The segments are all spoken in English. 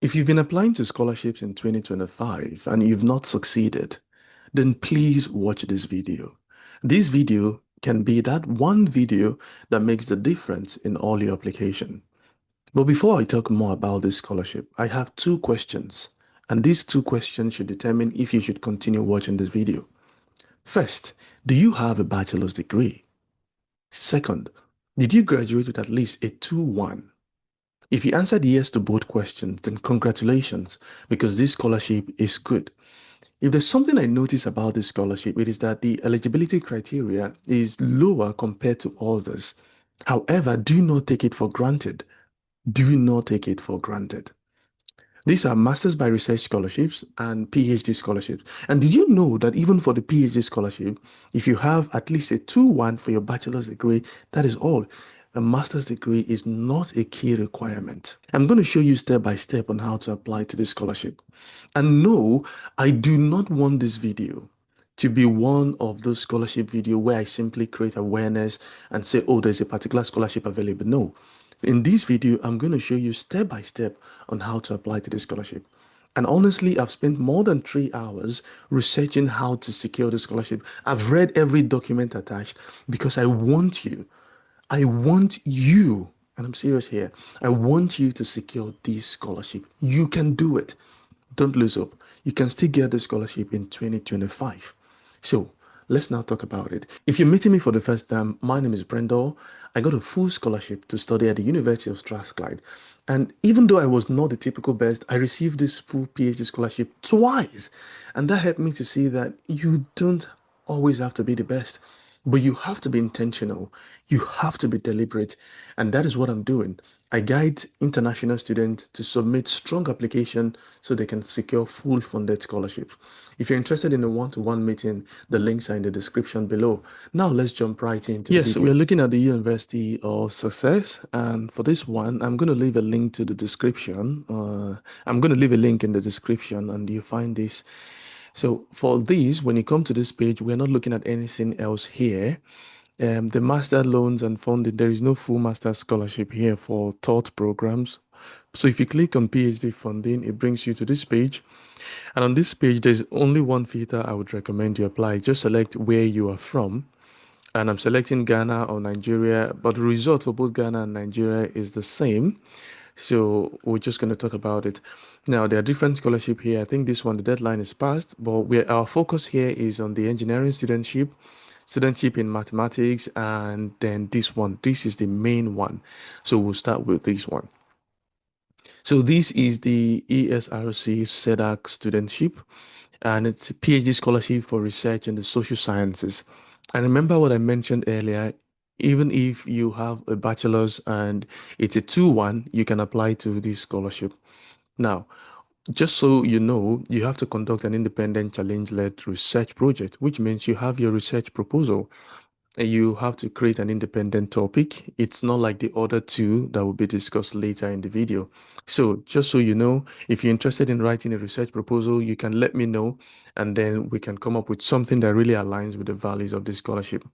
If you've been applying to scholarships in 2025 and you've not succeeded, then please watch this video. This video can be that one video that makes the difference in all your application. But before I talk more about this scholarship, I have two questions, and these two questions should determine if you should continue watching this video. First, do you have a bachelor's degree? Second, did you graduate with at least a 2-1? If you answered yes to both questions, then congratulations, because this scholarship is good. If there's something I notice about this scholarship, it is that the eligibility criteria is lower compared to others. However, do not take it for granted. Do not take it for granted. These are Masters by Research scholarships and PhD scholarships. And did you know that even for the PhD scholarship, if you have at least a 2-1 for your bachelor's degree, that is all. A master's degree is not a key requirement. I'm going to show you step by step on how to apply to this scholarship. And no, I do not want this video to be one of those scholarship videos where I simply create awareness and say, oh, there's a particular scholarship available. No. In this video, I'm going to show you step by step on how to apply to this scholarship. And honestly, I've spent more than 3 hours researching how to secure the scholarship. I've read every document attached because I want you, and I'm serious here, I want you to secure this scholarship. You can do it. Don't lose hope. You can still get the scholarship in 2025. So let's now talk about it. If you're meeting me for the first time, my name is Brendel. I got a full scholarship to study at the University of Strathclyde. And even though I was not the typical best, I received this full PhD scholarship twice. And that helped me to see that you don't always have to be the best, but you have to be intentional. You have to be deliberate. And that is what I'm doing. I guide international students to submit strong application so they can secure full funded scholarship. If you're interested in a one-to-one meeting, the links are in the description below. Now let's jump right into the Yes, video. we're looking at the University of Sussex, and for this one, I'm going to leave a link to the description. I'm going to leave a link in the description, and you find this. So for these, when you come to this page, we're not looking at anything else here. The master loans and funding, there is no full master scholarship here for taught programs. So if you click on PhD funding, it brings you to this page. And on this page, there's only one filter I would recommend you apply. Just select where you are from, and I'm selecting Ghana or Nigeria, but the result for both Ghana and Nigeria is the same. So we're just going to talk about it. Now, there are different scholarship here. I think this one, the deadline is passed, but our focus here is on the engineering studentship in mathematics, and then this one. This is the main one. So we'll start with this one. So this is the ESRC SEDAC studentship, and it's a PhD scholarship for research in the social sciences. And remember what I mentioned earlier, even if you have a bachelor's and it's a 2-1, you can apply to this scholarship. Now, just so you know, you have to conduct an independent challenge-led research project, which means you have your research proposal. You have to create an independent topic. It's not like the other two that will be discussed later in the video. So just so you know, if you're interested in writing a research proposal, you can let me know, and then we can come up with something that really aligns with the values of this scholarship.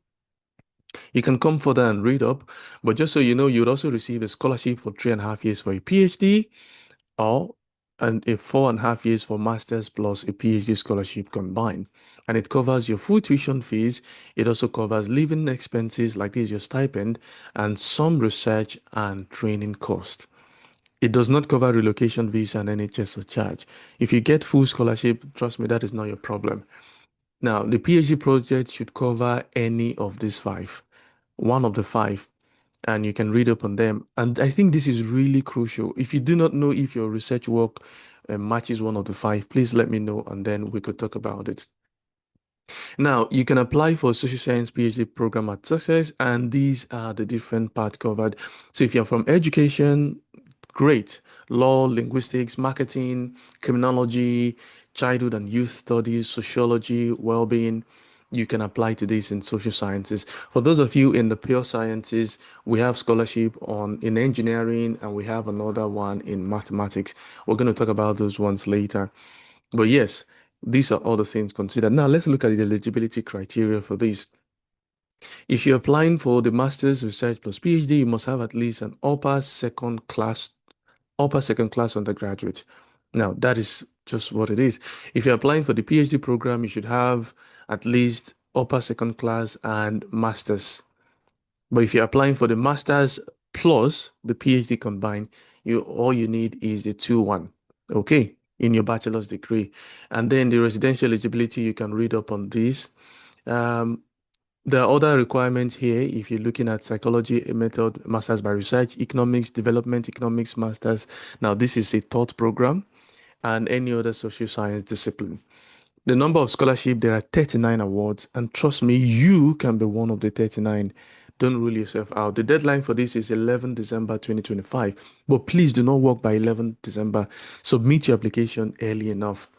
You can come further and read up, but just so you know, you'd also receive a scholarship for 3.5 years for a PhD, or and a 4.5 years for master's plus a PhD scholarship combined. And it covers your full tuition fees. It also covers living expenses, like this, your stipend, and some research and training costs. It does not cover relocation visa and NHS or charge. If you get full scholarship, trust me, that is not your problem. Now, the PhD project should cover any of these five, one of the five, and you can read up on them. And I think this is really crucial. If you do not know if your research work matches one of the five, please let me know, and then we could talk about it. Now, you can apply for a social science PhD program at Success, and these are the different parts covered. So if you're from education, great. Law, linguistics, marketing, criminology, childhood and youth studies, sociology, well-being, you can apply to this in social sciences. For those of you in the pure sciences, we have scholarship on in engineering, and we have another one in mathematics. We're going to talk about those ones later. But yes, these are all the things considered. Now let's look at the eligibility criteria for this. If you're applying for the master's research plus PhD, you must have at least an upper second class upper second class undergraduate. Now, that is just what it is. If you're applying for the PhD program, you should have at least upper second class and master's. But if you're applying for the master's plus the PhD combined, you all you need is the 2-1, okay, in your bachelor's degree. And then the residential eligibility, you can read up on this. Um, there are other requirements here if you're looking at psychology method, master's by research, economics, development economics, master's. Now, this is a taught program and any other social science discipline. The number of scholarship, there are 39 awards, and trust me, you can be one of the 39. Don't rule yourself out. The deadline for this is 11 December 2025, but please do not work by 11 December. Submit your application early enough.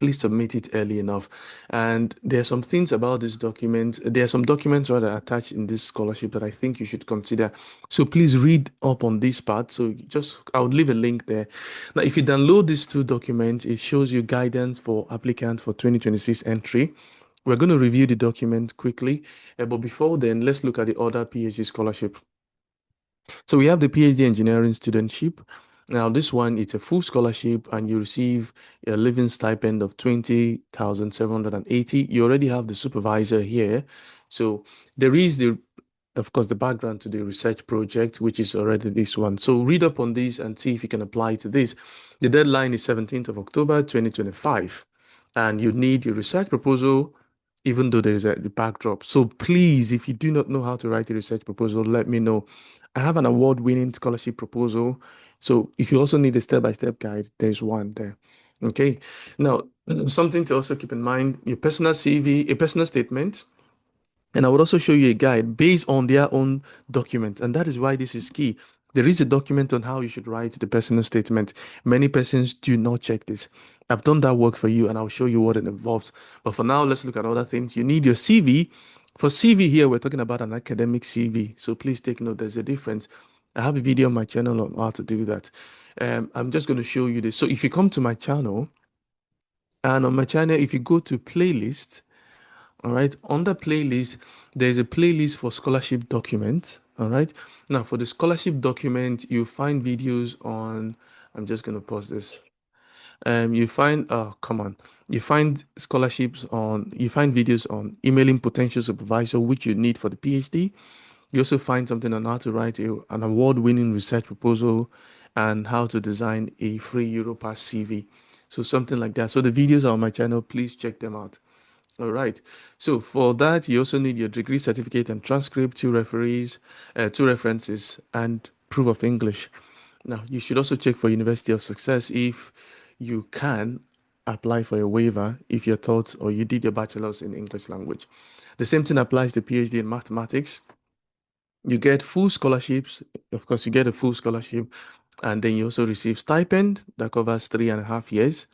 Please submit it early enough. And there are some things about this document. There are some documents rather attached in this scholarship that I think you should consider. So please read up on this part. So just, I would leave a link there. Now, if you download these two documents, it shows you guidance for applicants for 2026 entry. We're going to review the document quickly. But before then, let's look at the other PhD scholarship. So we have the PhD engineering studentship. Now, this one, it's a full scholarship and you receive a living stipend of 20,780. You already have the supervisor here. So there is of course, the background to the research project, which is already this one. So read up on this and see if you can apply to this. The deadline is 17th of October, 2025. And you need your research proposal, even though there is a backdrop. So please, if you do not know how to write a research proposal, let me know. I have an award-winning scholarship proposal. So if you also need a step-by-step guide, there's one there. Okay. Now, something to also keep in mind, your personal CV, a personal statement, and I would also show you a guide based on their own document. And that is why this is key. There is a document on how you should write the personal statement. Many persons do not check this. I've done that work for you and I'll show you what it involves. But for now, let's look at other things. You need your CV. For CV here, we're talking about an academic CV. So please take note, there's a difference. I have a video on my channel on how to do that. I'm just going to show you this. So if you come to my channel, and on my channel, if you go to playlist, all right, on the playlist, there's a playlist for scholarship documents. All right, now for the scholarship document, you find videos on, I'm just going to pause this. You find, oh, come on, you find scholarships on, you find videos on emailing potential supervisor, which you need for the PhD. You also find something on how to write an award-winning research proposal and how to design a free Europass CV. So something like that. So the videos are on my channel. Please check them out. All right. So for that, you also need your degree certificate and transcript, two references, and proof of English. Now, you should also check for University of Success if you can apply for a waiver if you're taught or you did your bachelor's in English language. The same thing applies to PhD in mathematics. You get full scholarships. Of course, you get a full scholarship, and then you also receive stipend that covers 3.5 years.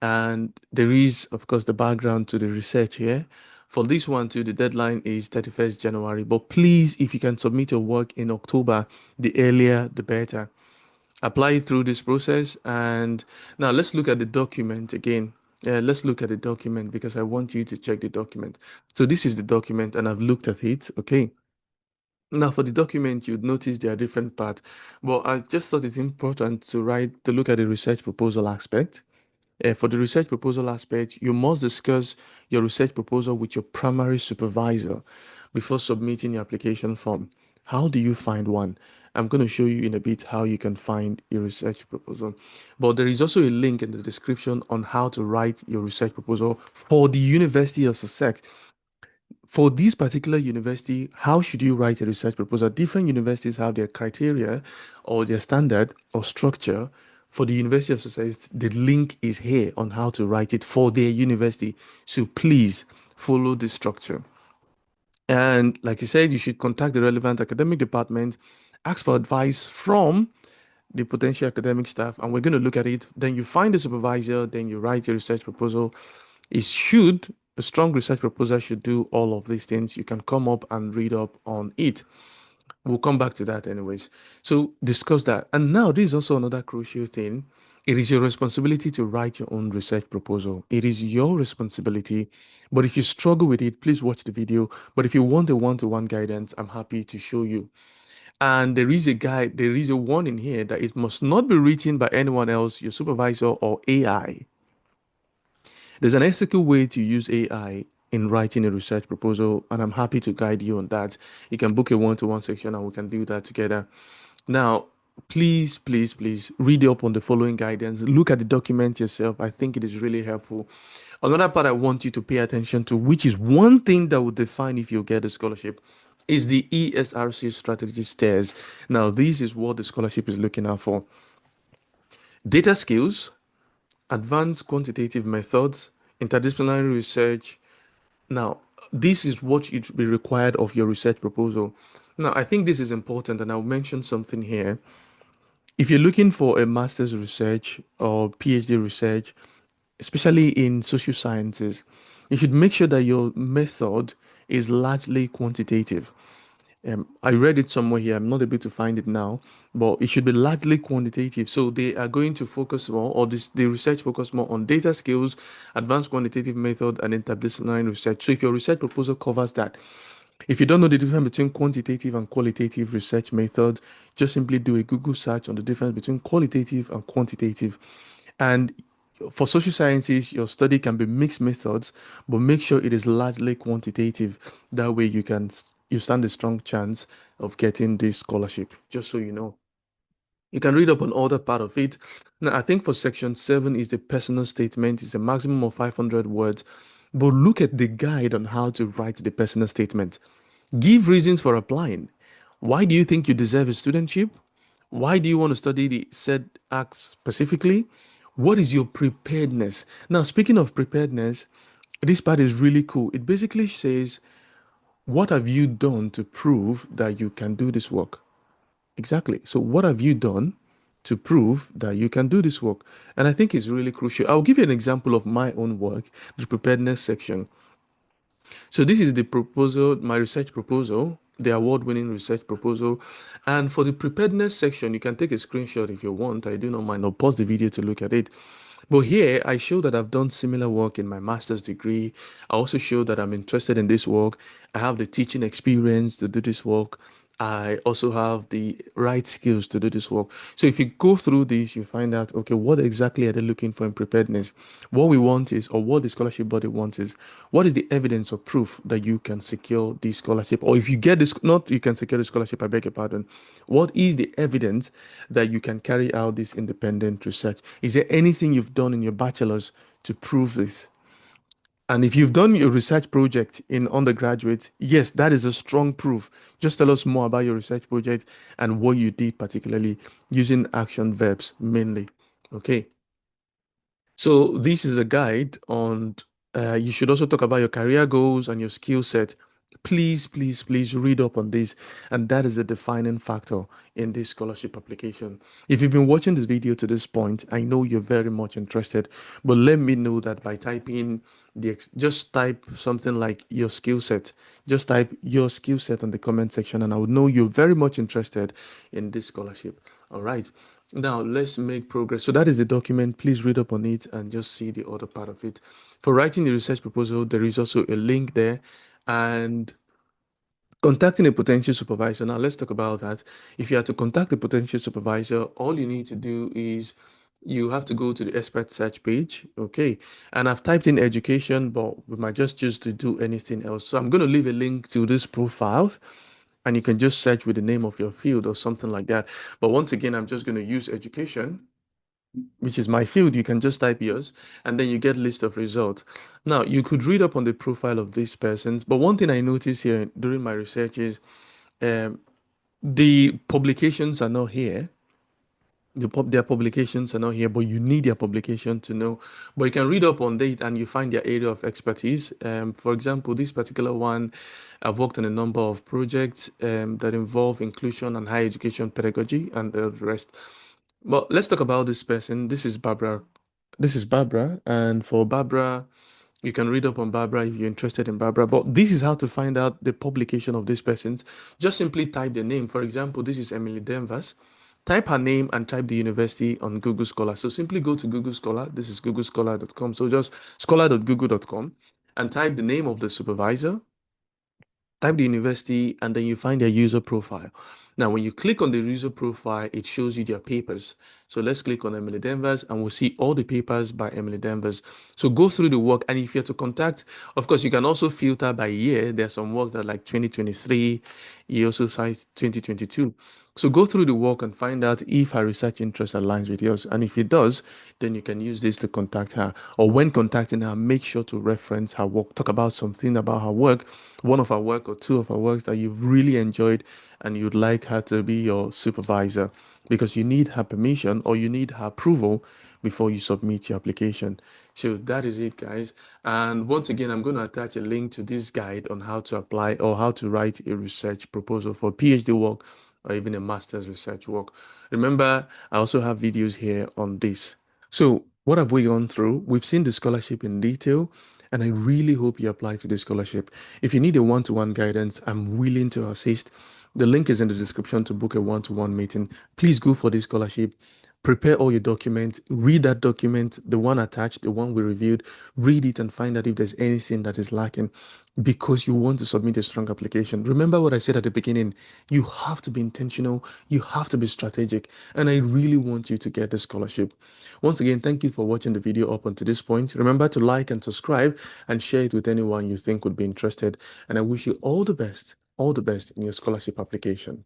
And there is, of course, the background to the research here. For this one too, the deadline is 31st January. But please, if you can submit your work in October, the earlier, the better. Apply through this process. And now let's look at the document again. Let's look at the document because I want you to check the document. So this is the document and I've looked at it. Okay. Now for the document, you'd notice there are different parts. But I just thought it's important to look at the research proposal aspect. For the research proposal aspect, you must discuss your research proposal with your primary supervisor before submitting your application form. How do you find one? I'm going to show you in a bit how you can find your research proposal. But there is also a link in the description on how to write your research proposal for the University of Sussex. For this particular university, how should you write a research proposal? Different universities have their criteria or their standard or structure. For the University of Sussex, the link is here on how to write it for their university. So please follow this structure. And like you said, you should contact the relevant academic department, ask for advice from the potential academic staff, and we're going to look at it. Then you find the supervisor, then you write your research proposal. A strong research proposal should do all of these things. You can come up and read up on it. We'll come back to that anyways. So discuss that. And now this is also another crucial thing. It is your responsibility to write your own research proposal. It is your responsibility. But if you struggle with it, please watch the video. But if you want a one-to-one guidance, I'm happy to show you. And there is a warning here that it must not be written by anyone else, your supervisor or AI. There's an ethical way to use AI in writing a research proposal, and I'm happy to guide you on that. You can book a one-to-one section and we can do that together. Now, please read up on the following guidance. Look at the document yourself. I think it is really helpful. Another part I want you to pay attention to, which is one thing that will define if you get a scholarship, is the ESRC strategy stairs. Now, this is what the scholarship is looking out for: data skills, advanced quantitative methods, interdisciplinary research. Now, this is what should be required of your research proposal. Now, I think this is important, and I'll mention something here. If you're looking for a master's research or PhD research, especially in social sciences, you should make sure that your method is largely quantitative. I read it somewhere here. I'm not able to find it now, but it should be largely quantitative. So they are going to focus more, or this the research focus more on data skills, advanced quantitative method, and interdisciplinary research. So if your research proposal covers that, if you don't know the difference between quantitative and qualitative research methods, just simply do a Google search on the difference between qualitative and quantitative. And for social sciences, your study can be mixed methods, but make sure it is largely quantitative. That way you stand a strong chance of getting this scholarship, just so you know. You can read up on all that part of it. Now, I think for section 7 is the personal statement. It's a maximum of 500 words. But look at the guide on how to write the personal statement. Give reasons for applying. Why do you think you deserve a studentship? Why do you want to study the said act specifically? What is your preparedness? Now, speaking of preparedness, this part is really cool. It basically says, what have you done to prove that you can do this work? Exactly. So, what have you done to prove that you can do this work? And I think it's really crucial. I'll give you an example of my own work, the preparedness section. So this is the proposal, my research proposal, the award-winning research proposal. And for the preparedness section, you can take a screenshot if you want. I do not mind. I'll pause the video to look at it. But here, I show that I've done similar work in my master's degree. I also show that I'm interested in this work. I have the teaching experience to do this work. I also have the right skills to do this work. So if you go through this, you find out, okay, what exactly are they looking for in preparedness? What we want is, or what the scholarship body wants is, what is the evidence or proof that you can secure this scholarship? Or if you get this, not you can secure the scholarship, I beg your pardon. What is the evidence that you can carry out this independent research? Is there anything you've done in your bachelor's to prove this? And if you've done your research project in undergraduate, yes, that is a strong proof. Just tell us more about your research project and what you did, particularly using action verbs mainly. Okay. So this is a guide on, you should also talk about your career goals and your skill set. Please read up on this. And that is a defining factor in this scholarship application. If you've been watching this video to this point, I know you're very much interested, but let me know that by typing just type something like your skill set. Just type your skill set on the comment section, and I would know you're very much interested in this scholarship. All right. Now let's make progress. So that is the document. Please read up on it and just see the other part of it. For writing the research proposal, there is also a link there, and contacting a potential supervisor. Now let's talk about that. If you are to contact a potential supervisor, all you need to do is you have to go to the expert search page. Okay. And I've typed in education, but we might just choose to do anything else. So I'm going to leave a link to this profile, and you can just search with the name of your field or something like that. But once again, I'm just going to use education, which is my field. You can just type yours, and then you get list of results. Now, you could read up on the profile of these persons, but one thing I noticed here during my research is um, the publications are not here. Their publications are not here, but you need their publication to know. But you can read up on it and you find their area of expertise. For example, this particular one, I've worked on a number of projects that involve inclusion and higher education pedagogy and the rest. Well, let's talk about this person. This is Barbara. This is Barbara. And for Barbara, you can read up on Barbara if you're interested in Barbara. But this is how to find out the publication of these persons. Just simply type the name. For example, this is Emily Denvers. Type her name and type the university on Google Scholar. So simply go to Google Scholar. This is googlescholar.com. So just scholar.google.com and type the name of the supervisor, type the university, and then you find their user profile. Now, when you click on the user profile, it shows you their papers. So let's click on Emily Denvers and we'll see all the papers by Emily Denvers. So go through the work, and if you're to contact, of course, you can also filter by year. There's some work that like 2023, you also cite 2022. So go through the work and find out if her research interest aligns with yours. And if it does, then you can use this to contact her. Or when contacting her, make sure to reference her work. Talk about something about her work, one of her work or two of her works that you've really enjoyed and you'd like her to be your supervisor, because you need her permission or you need her approval before you submit your application. So that is it, guys. And once again, I'm going to attach a link to this guide on how to apply or how to write a research proposal for PhD work or even a master's research work. Remember, I also have videos here on this. So what have we gone through? We've seen the scholarship in detail, and I really hope you apply to the scholarship. If you need a one-to-one guidance, I'm willing to assist. The link is in the description to book a one-to-one meeting. Please go for this scholarship. Prepare all your documents, read that document, the one attached, the one we reviewed, read it and find out if there's anything that is lacking, because you want to submit a strong application. Remember what I said at the beginning, you have to be intentional, you have to be strategic, and I really want you to get the scholarship. Once again, thank you for watching the video up until this point. Remember to like and subscribe and share it with anyone you think would be interested, and I wish you all the best in your scholarship application.